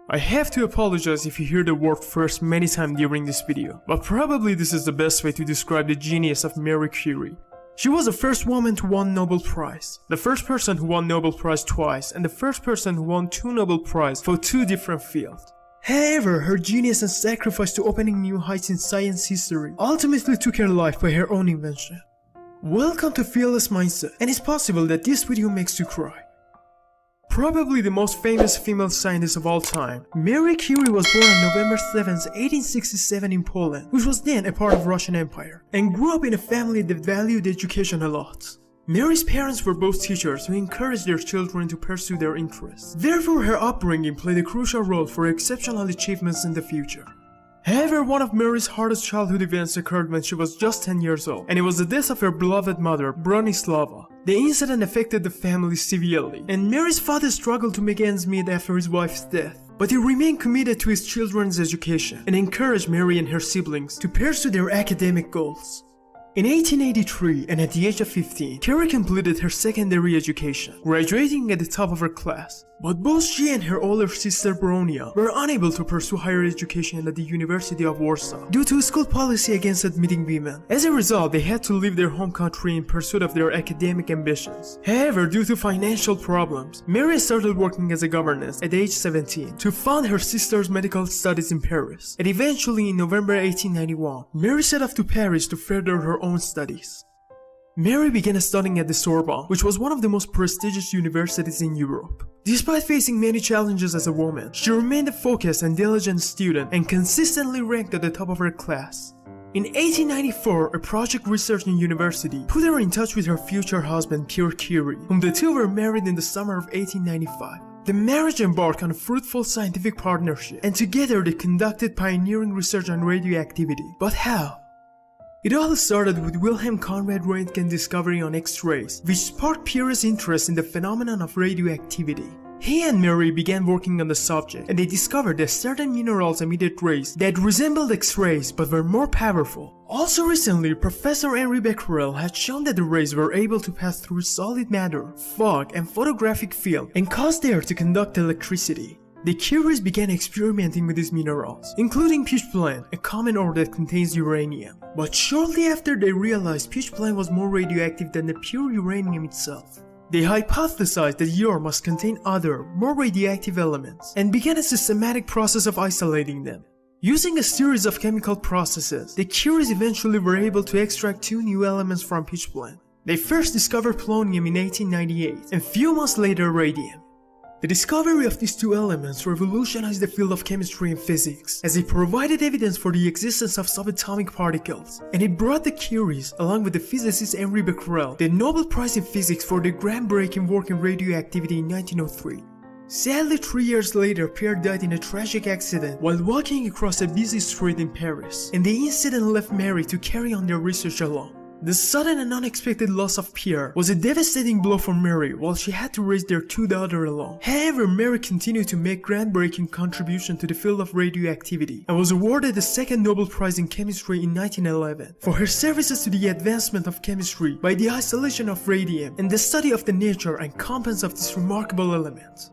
I have to apologize if you hear the word first many times during this video, but probably this is the best way to describe the genius of Marie Curie. She was the first woman to win Nobel Prize, the first person who won Nobel Prize twice, and the first person who won 2 Nobel Prize for 2 different fields. However, her genius and sacrifice to opening new heights in science history ultimately took her life by her own invention. Welcome to Fearless Mindset, and it's possible that this video makes you cry. Probably the most famous female scientist of all time, Marie Curie was born on November 7, 1867 in Poland, which was then a part of Russian Empire, and grew up in a family that valued education a lot. Marie's parents were both teachers who encouraged their children to pursue their interests. Therefore, her upbringing played a crucial role for exceptional achievements in the future. However, one of Marie's hardest childhood events occurred when she was just 10 years old, and it was the death of her beloved mother, Bronislava. The incident affected the family severely, and Marie's father struggled to make ends meet after his wife's death. But he remained committed to his children's education and encouraged Marie and her siblings to pursue their academic goals. In 1883, and at the age of 15, Curie completed her secondary education, graduating at the top of her class. But both she and her older sister Bronia were unable to pursue higher education at the University of Warsaw due to school policy against admitting women. As a result, they had to leave their home country in pursuit of their academic ambitions. However, due to financial problems, Marie started working as a governess at age 17 to fund her sister's medical studies in Paris. And eventually, in November 1891, Marie set off to Paris to further her own studies. Marie began studying at the Sorbonne, which was one of the most prestigious universities in Europe. Despite facing many challenges as a woman, she remained a focused and diligent student and consistently ranked at the top of her class. In 1894, a project researching university put her in touch with her future husband Pierre Curie, whom the two were married in the summer of 1895. The marriage embarked on a fruitful scientific partnership, and together they conducted pioneering research on radioactivity. But how? It all started with Wilhelm Conrad Röntgen's discovery on X-rays, which sparked Pierre's interest in the phenomenon of radioactivity. He and Marie began working on the subject, and they discovered that certain minerals emitted rays that resembled X-rays but were more powerful. Also recently, Professor Henri Becquerel had shown that the rays were able to pass through solid matter, fog, and photographic film and cause the air to conduct electricity. The Curies began experimenting with these minerals, including pitchblende, a common ore that contains uranium. But shortly after, they realized pitchblende was more radioactive than the pure uranium itself. They hypothesized that the ore must contain other, more radioactive elements, and began a systematic process of isolating them. Using a series of chemical processes, the Curies eventually were able to extract 2 new elements from pitchblende. They first discovered polonium in 1898, and few months later radium. The discovery of these 2 elements revolutionized the field of chemistry and physics, as it provided evidence for the existence of subatomic particles, and it brought the Curies, along with the physicist Henri Becquerel, the Nobel Prize in Physics for their groundbreaking work in radioactivity in 1903. Sadly, 3 years later, Pierre died in a tragic accident while walking across a busy street in Paris, and the incident left Marie to carry on their research alone. The sudden and unexpected loss of Pierre was a devastating blow for Marie while she had to raise their 2 daughters alone. However, Marie continued to make groundbreaking contributions to the field of radioactivity and was awarded the 2nd Nobel Prize in Chemistry in 1911 for her services to the advancement of chemistry by the isolation of radium and the study of the nature and compounds of this remarkable element.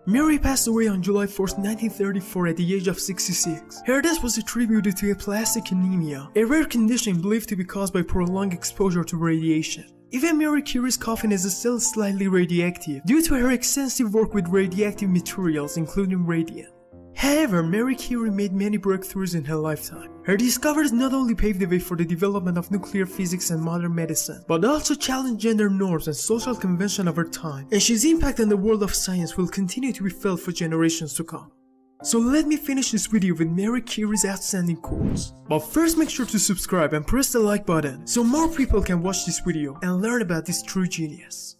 Marie passed away on July 4, 1934 at the age of 66. Her death was attributed to aplastic anemia, a rare condition believed to be caused by prolonged exposure to radiation. Even Marie Curie's coffin is still slightly radioactive due to her extensive work with radioactive materials including radium. However, Marie Curie made many breakthroughs in her lifetime. Her discoveries not only paved the way for the development of nuclear physics and modern medicine, but also challenged gender norms and social conventions of her time, and she's impact on the world of science will continue to be felt for generations to come. So let me finish this video with Marie Curie's outstanding quotes. But first, make sure to subscribe and press the like button so more people can watch this video and learn about this true genius.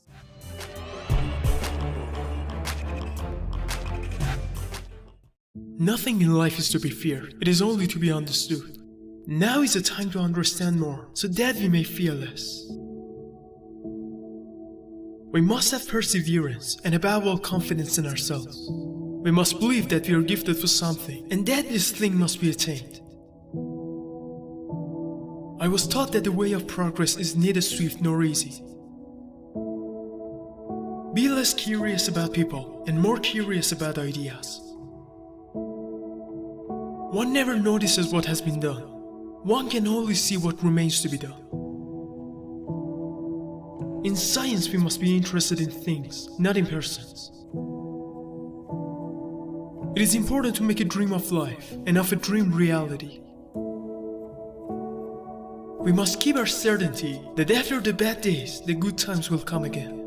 Nothing in life is to be feared, it is only to be understood. Now is the time to understand more, so that we may fear less. We must have perseverance and above all confidence in ourselves. We must believe that we are gifted for something and that this thing must be attained. I was taught that the way of progress is neither swift nor easy. Be less curious about people and more curious about ideas. One never notices what has been done. One can only see what remains to be done. In science, we must be interested in things, not in persons. It is important to make a dream of life, and of a dream reality. We must keep our certainty that after the bad days, the good times will come again.